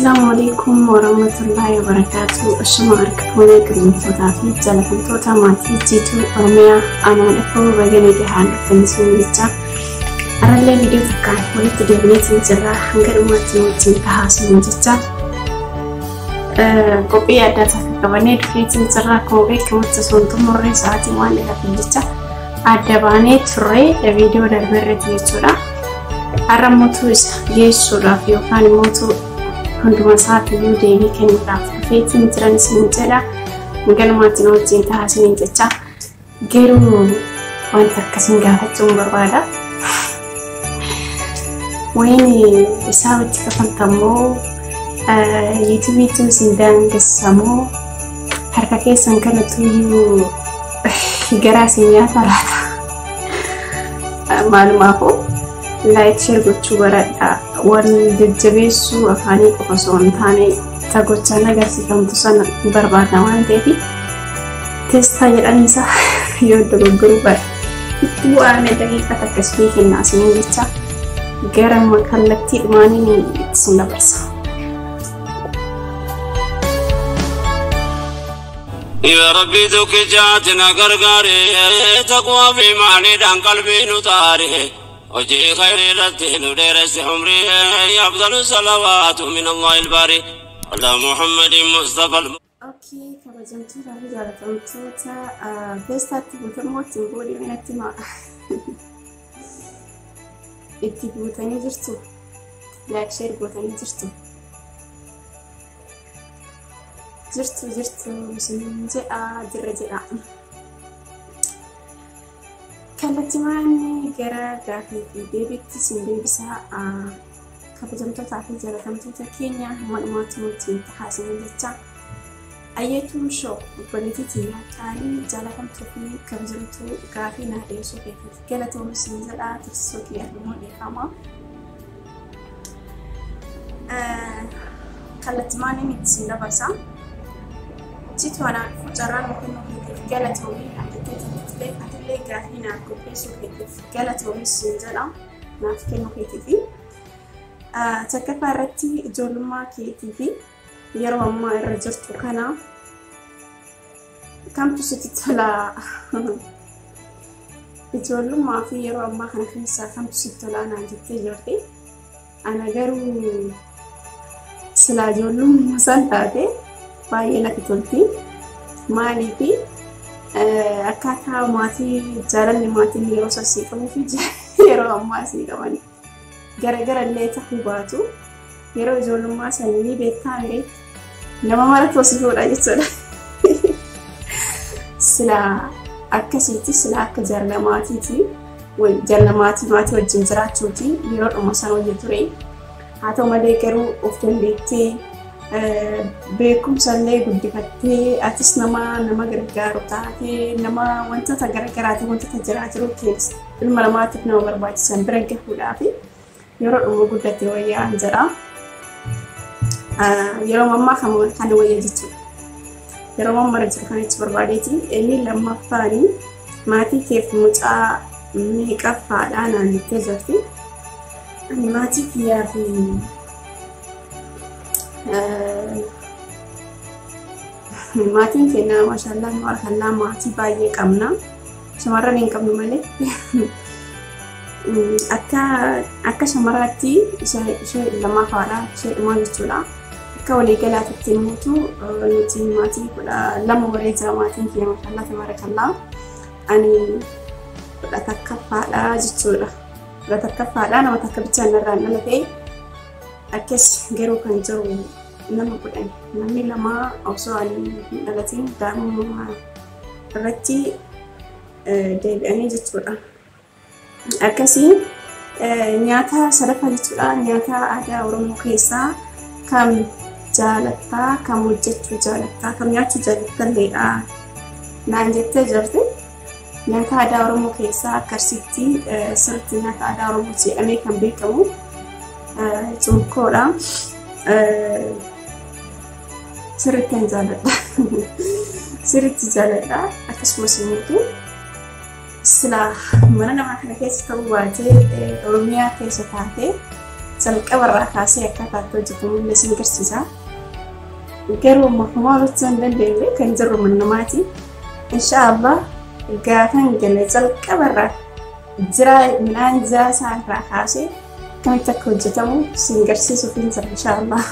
السلام عليكم ورحمة الله وبركاته. الشمارك هنا كريم فوتاتي جالكم توتا ماتي جيتو أرميا أنا لكم بجاني جهان فنسون بيتا أرلي فيديو تكان ولت ديبنيت نجرا هنجر ماتي تهاسون جتا كوبي ada takkawane dufiti nجرا كوبي كمتصون تمر ساعتي وانا لكم جتا ada bane tre video darberret jechura aramotu yesura yookaan motu hunduma saati deebii kennuudhaaf dhufeetiin jiran isin jedha galmaatiin wajjin taasisan jecha garuu wanta akkasiin gaafachuun barbaada wayni isaa wajji kafantamoo yuutuubiitu isin daangessamoo harka keessan kanatu iyyuu garaa isin nyaata laata maalumaafuu like share gochuu baradha wal jajjabeessu afaanii qofa osoo hin taane tagochaan agarsiifamtu sana barbaadna waan ta'eef teestaa jedhaniisa yoo dogoggoruu itti waan daqiiqaa akkasii kennaa isin jecha gara kallattii dhumaaniin isin dabarsa. يا ربي ذوك جاتنا غرغاري تقوى في معني دان قلبي نطاري وجي خير الدين ودرس عمري يا أفضل الصلوات من الله الباري على محمد مصطفى اوكي كبجمتو راهي جالتمتو تا بيستاتي بوتموت بودي من التما اتي بوتاني جرتو لايك شير بوتاني جرتو سنجا درجة كانت معي جرا جافي في بيبي تسمي بسا كبجمتو تعرفي جالتمتو تكينيا معلومات موتين تحاسن جتا أيتو شو بنتي كاني جالتمتو في كبجمتو جافي نادي سوكي جالتو سنجا تسوكي أدمو لكما كانت معي نتسنى بسا جيتو أنا جران ممكن جالتو أتلي جاهنا كوبيسو كيف جالتو السنجلا نافكي نوكيتي تكفرتي جولما كيتي يروى ما رجعتو كنا كم تشتتلا جولما في يروى ما كان في سا كم تشتتلا أنا جتي جورتي أنا جرو سلا جولما سانتاتي باينا كتولتي مالي بي أكاكا ماتي جارني ماتي يروسا سيكمو في يرو أما سيكماني gara illee tahubaatu yeroo ijoollummaa sanii beektaange nama mara toosifuudha jechuudha sila akkasiiti sila akka jaalamaatiiti jaalamaatii maatii wajjin jiraachuuti yeroo dhuma sana hojii ture haa ta'u malee garuu of dandeettee beekumsallee guddifattee atis nama gargaaru taatee nama wantoota garaagaraatiin wantoota jiraa jiru keessa ilma namaatiif nama barbaachisan bira gahuudhaafi yeroo dhuma guddatte wayyaa jira yeroo mammaa kan wayyaa jechuudha yeroo mammaa jiru kan itti barbaadeeti inni lammaffaanii maatii keef mucaa meeqaffaadhaa naannittee jirti maatii kiyyaa fi maatiin keenya maashaallah maarkallaa maatii baay'ee qabna shamarran hin qabnu malee akka shamaraatti ishee lammaffaadha ishee dhumaa jechuudha akka waliigalaatti muutu nuti maatii lama waree jira maatiin keenya maashaallah tabaarakallaa ani takaffaadha jechuudha takaffaadha nama takka bichaan irraan dhalatee akkas garuu kan jiru nama kudhan namni lama osoo ani dhalatiin daa'imummaa irratti deebi'anii jechuudha. Akkasii nyaata sadaffaa jechuudha nyaata aadaa Oromoo keessaa kam jaalattaa kam hojjechuu jaalattaa kam nyaachuu jaalattalleedha naan jettee jirti nyaata aadaa Oromoo keessaa akkasitti sirriitti nyaata aadaa Oromoo jedhamee kan beekamu cuukkoodha sirriitti hin jaaladha sirriitti jaaladha akkasumas immoo sila mana nama kana keessa ta'uu baatee Oromiyaa keessa taatee jalqabarraa kaasee akkaataa itti hojjetamu illee isin agarsiisa. Garuu makumaa gochuu hin dandeenye kan jirru mannumaati. Inshaallah gaafan galee jalqabarraa midhaan jiraa isaa irraa kaasee akkamitti akka hojjetamu isin agarsiisuuf hin jira inshaallah.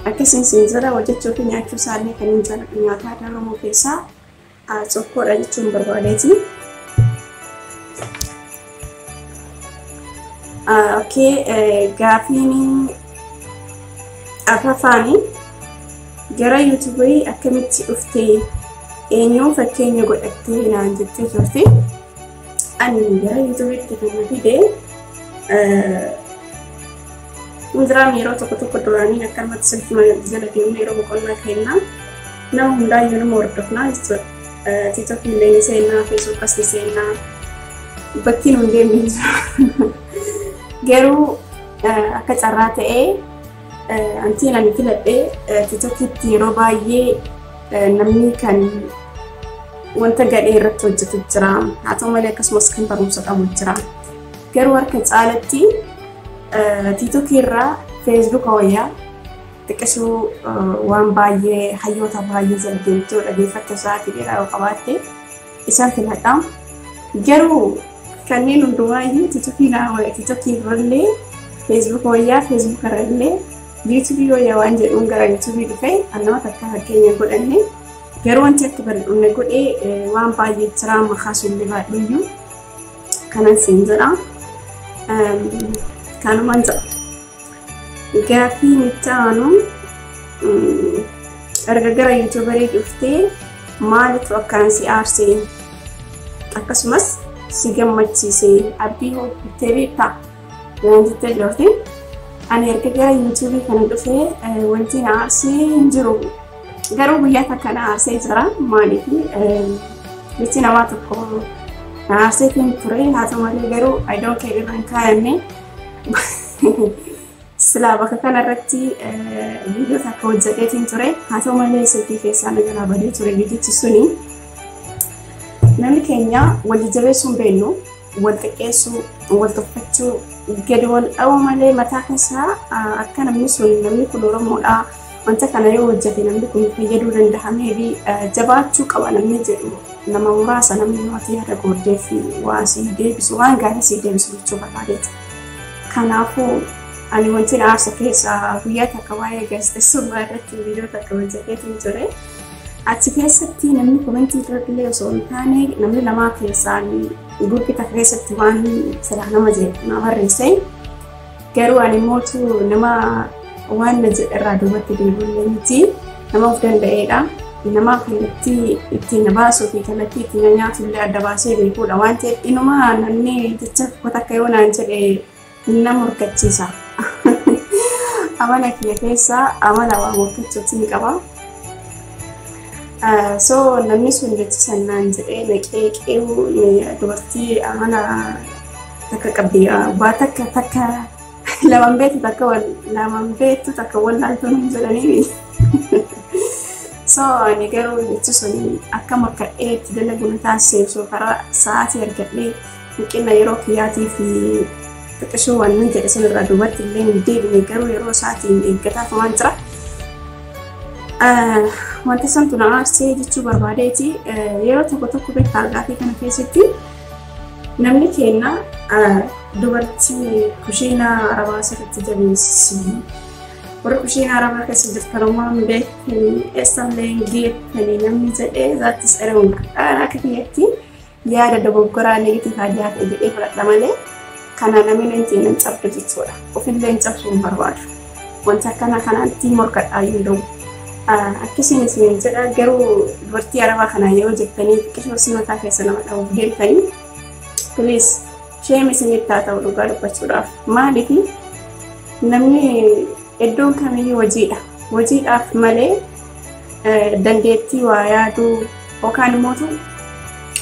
Akkasiin isin jira hojjechuu fi nyaachuu isaallee kan hin jaalladhu nyaata aadaa Oromoo keessaa cokkoodha jechuun barbaadeeti. Okay, gaafiin afafaanii gara YouTube akkamitti dhuftee eenyuun fakkeenya godhattee naan jettee turte. Ani gara YouTube kan fidee Indra yeroo tokko duraanii akkanumatti silkima jala deemnee yeroo boqonnaa kennaa nama hundaayyuu nama hordofnaa jechuudha. TikTok illee ni seenaa, Facebook as ni seenaa, bakkiin hundee ni jira. Garuu akka carraa ta'ee antiin ani filadhee TikTokitti yeroo baay'ee namni kan wanta gadhee irratti hojjetu jira. Haa ta'u malee akkasumas kan barumsa qabu jira. Garuu harka caalatti TikTok irraa Facebook wayyaa xiqqashuu waan baay'ee hayyoota baay'ee jaldeemtuu dhageeffatta isaatii dheeraa yoo qabaatte isaan filadha. Garuu kanneen hundumaayyuu TikTok irrallee Facebook wayyaa Facebook irrallee YouTube wayyaa waan jedhuun gara YouTube dhufee namoota akka fakkeenya godhanne garuu wanti akka bal'uunne godhee waan baay'ee jira maqaa sullee baadhiyyuu kanan siin jedha. Kanumaan jedha. Gaafiin itti aanu erga gara YouTuberii dhuftee maalitu akkaan si aarsee akkasumas si gammachiisee abdii hojjettee beektaa waan jettee jirti. Ani erga gara YouTube kana dhufee wanti na aarsee hin jiru. Garuu guyyaa takka na aarsee jira. Maaliif jechi namaa tokko na aarsee kan ture haa ta'u malee garuu I don't care irraan kaayanne silaa bakka kanarratti viidiyoo takka hojjeteetiin ture haa ta'u malee silkii keessaa na jalaa badee ture viidiyochi suni. Namni keenya wal jabeessuu hin beeknu, wal xiqqeessuu, wal tuffachuu, gadi wal dhabu malee mataa keessaa akka namni sun namni kun Oromoodha wanta kana yoo hojjete namni kun fayyaduu danda'amee fi jabaachuu qaba namni jedhu nama muraasa namni nuti yaada gooddee fi waa si deebisu waan gaarii si deebisu jechuu barbaadeeti. Kanaafuu ani wanti na aarsa keessaa guyyaa takka waa'ee gaazexeessummaa irratti viidiyoo takka hojjeteetiin ture. Achi keessatti namni komentii irratti osoo hin taane namni lamaa keessaan gurbi takka keessatti waan silaa nama jedhu na barreesse. Garuu ani mootu nama waan na jedharraa duubatti deebi'uu miti nama of danda'eedha. Nama kallattii ittiin na baasuu fi kallattii ittiin na nyaatu illee adda baasee beekuudha. Waan ta'eef inuma namni jecha takka yoo naan jedhe nama horkachiisa. Amala kiyya keessaa amala waa horkachuutti ni qaba. So namni sun jecha sannaan jedhee naqee qe'uu dubartii amala takka qabdi. Waa takka lamaan beektu takka wallaaltuu hin jedhanii. So ani garuu jechi sun akka makka'ee itti dalaguun taasisu karaa sa'aatii argadhee hanqina yeroo kiyyaatii fi xiqqishuu waan nan jedhe sanirraa duubatti illee hin deebine garuu yeroo sa'aatiin eeggataaf waan jira. Wanta santu na aarsee jechuu barbaadeeti yeroo tokko beektaa gaafii kana keessatti namni keenya dubartii kushiinaa arabaa sirriitti jabeessi. Warra kushiinaa arabaa keessa jirtanumaan beekanii eessallee geeffanii namni jedhee zaattis dheeruudha. Akka kiyyatti yaada dogoggoraa neegatiif addaa ta'e jedhee fudhadha malee kana namni ittiin hin cabdu jechuudha. Ofillee hin cabsuu hin barbaadu. Wanta akkana kanatti morkadhaa yoo ta'u. Akkasiin isin jedha garuu dubartii arabaa kana yoo jettanii xiqqishoo mataa keessa nama dhabuuf deemtanii please sheem isinitti haa ta'u dhugaa dubbachuudhaaf. Maaliif namni iddoon kamiyyuu hojiidha. Hojiidhaaf malee dandeettii waa yaaduu yookaan immoo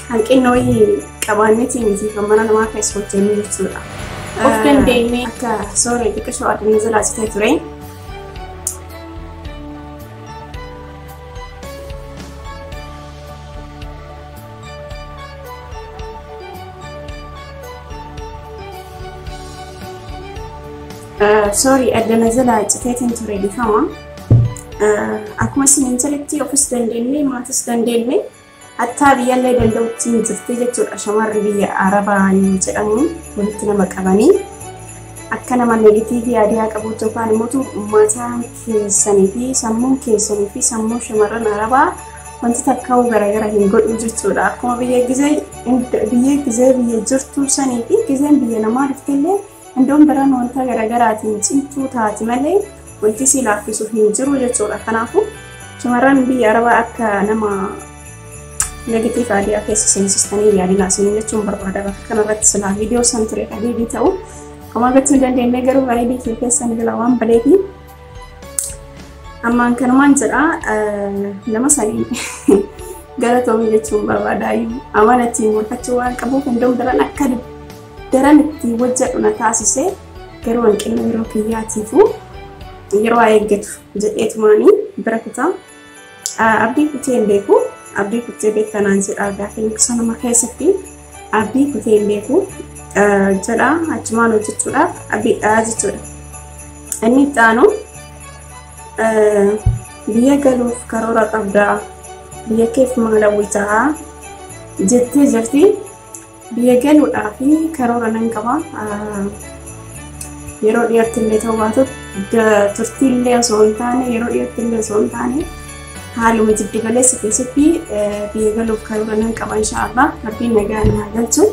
hanqina wayii qabaanneetiin miti kan mana namaa keessa hojjennu jechuudha. Of dandeenyee akka sooree xiqqishoo addunyaa jalaa citee ture. sorry adda nazala citeetiin ture difama akkuma isin jirti ofis dandeenye maatis dandeenye hatta biyyallee danda'utti jirti jechuudha shamarri biyya arabaa jedhamu walitti nama qabanii akka nama negatiivii yaadiyaa qabu tokkaan immoo maataa keessanii fi sammuun keessanii fi sammuu shamarran arabaa wanti takka garagara hin godhu jechuudha akkuma biyya gizee biyya jirtu sanii fi gizeen biyya namaa dhuftillee indoon biraan wanta garagaraatiin cimtuu taati malee wanti si laaffisuuf hin jiru jechuudha kanaafuu shamarran biyya arabaa akka nama negative idea keessa seensistanii yaadinaa isin jechuun barbaada bakka kanarratti silaa viidiyoo san ture qabiibii ta'u akkuma gochuun dandeenye garuu baay'ee keessan bila waan baleefi ammaan kanumaan jedha nama sanii galatoomii jechuun barbaadaayyuu amanatti mul'achuu waan qabuuf indoon biraan akka daran itti wajjadhu na taasise garuu hanqina yeroo kiyyaatiifu yeroo eeggatu jedheetumaanii bira kutaa abdii kutee hin beeku abdii kutee beekanaan jedha gaafiin sanuma keessatti abdii kutee hin beeku jedha achumaan hojjechuudhaaf abdiidhaa jechuudha inni ittaanu biyya galuuf karoora qabdaa biyya keef maal hawwitaa jettee jirti biyya galuudhaaf karoora nan qaba yeroo dhiyaatti illee ta'uu baatu turtii illee osoo hin taane yeroo dhiyaatti illee osoo hin taane haaluma jiddu galeessa keessatti biyya galuuf karoora nan qaba inshaallah rabbiin nagaa na galchu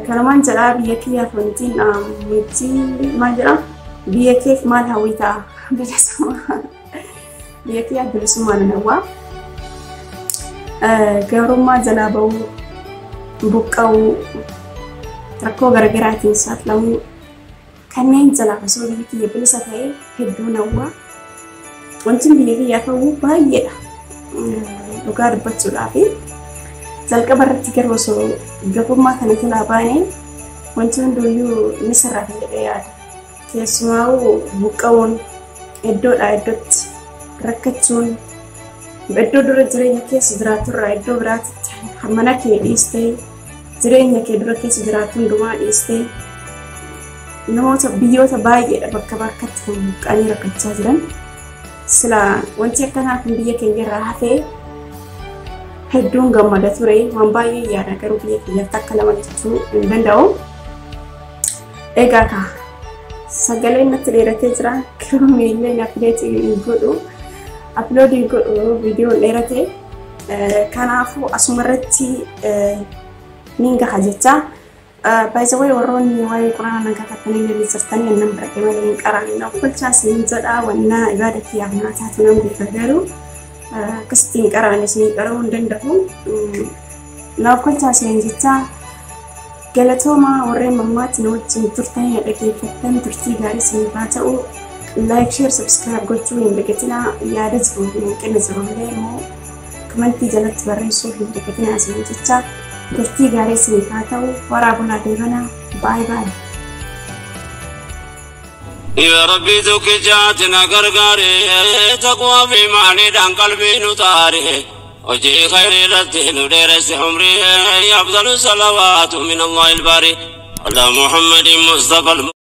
kanumaan jedha biyya kiyyaaf wantiin miti maal jedha biyya keef maal hawwitaa biyya kiyyaaf bilisummaa nan hawwaa gaarummaa jalaa ba'uu buqqa'uu rakkoo garagaraatiin saaxilamuu kanneen jalaa osoo biyyi kiyya bilisa ta'e hedduu hawwaa wanti biyya kiyyaaf hawwu baay'eedha dhugaa dubbachuudhaaf jalqaba irratti garuu osoo gabummaa kana jalaa baanee wanti hunduyyuu ni sirraata jedhee yaada keessumaa buqqa'uun iddoodhaa iddootti rakkachuun iddoo dura jireenya keessa jiraaturraa iddoo biraatti mana kee dhiistee jireenya kee dura keessa jiraatu hundumaa dhiistee namoota biyyoota baay'eedha bakka bakkatti kan buqqa'anii rakkachaa jiran sila wanti akkanaa kun biyya keenya irraa hafee hedduun gammada ture waan baay'ee yaada garuu biyya keenyatti akka lama jechuu hin danda'u egaa ka sagaleen natti dheeratee jira garuu miillee uploadii godhu viidiyoon dheeratee kanaafuu asumarratti niin gaha jecha by the way warroonni waa'ee quraana nagaaffatanii illee jirtanii annan baratee malee hin qaraan naaf siin jedha wanna ibaada kiyyaaf naa taatu nan beeka garuu akkasitti hin qaraan isin qaruu hin danda'u naaf siin jecha galatooma warreen mammaatti na wajjin turtanii dhaggeeffattan turtii gaarii isiniif haa ta'u like share subscribe gochuu hin dagatinaa yaada jiru hin qinna jirullee immoo komentii jalatti barreessuu hin dagatinaa isin jecha turtii gaarii isiniif haa ta'u waraabunaa deebanaa baay baay. يا ربي ذوك جاتنا غرغاري تقوى في معني دان قلبي نطاري وجي خير الدين ودرس عمري يا أفضل الصلوات من الله الباري على محمد مصطفى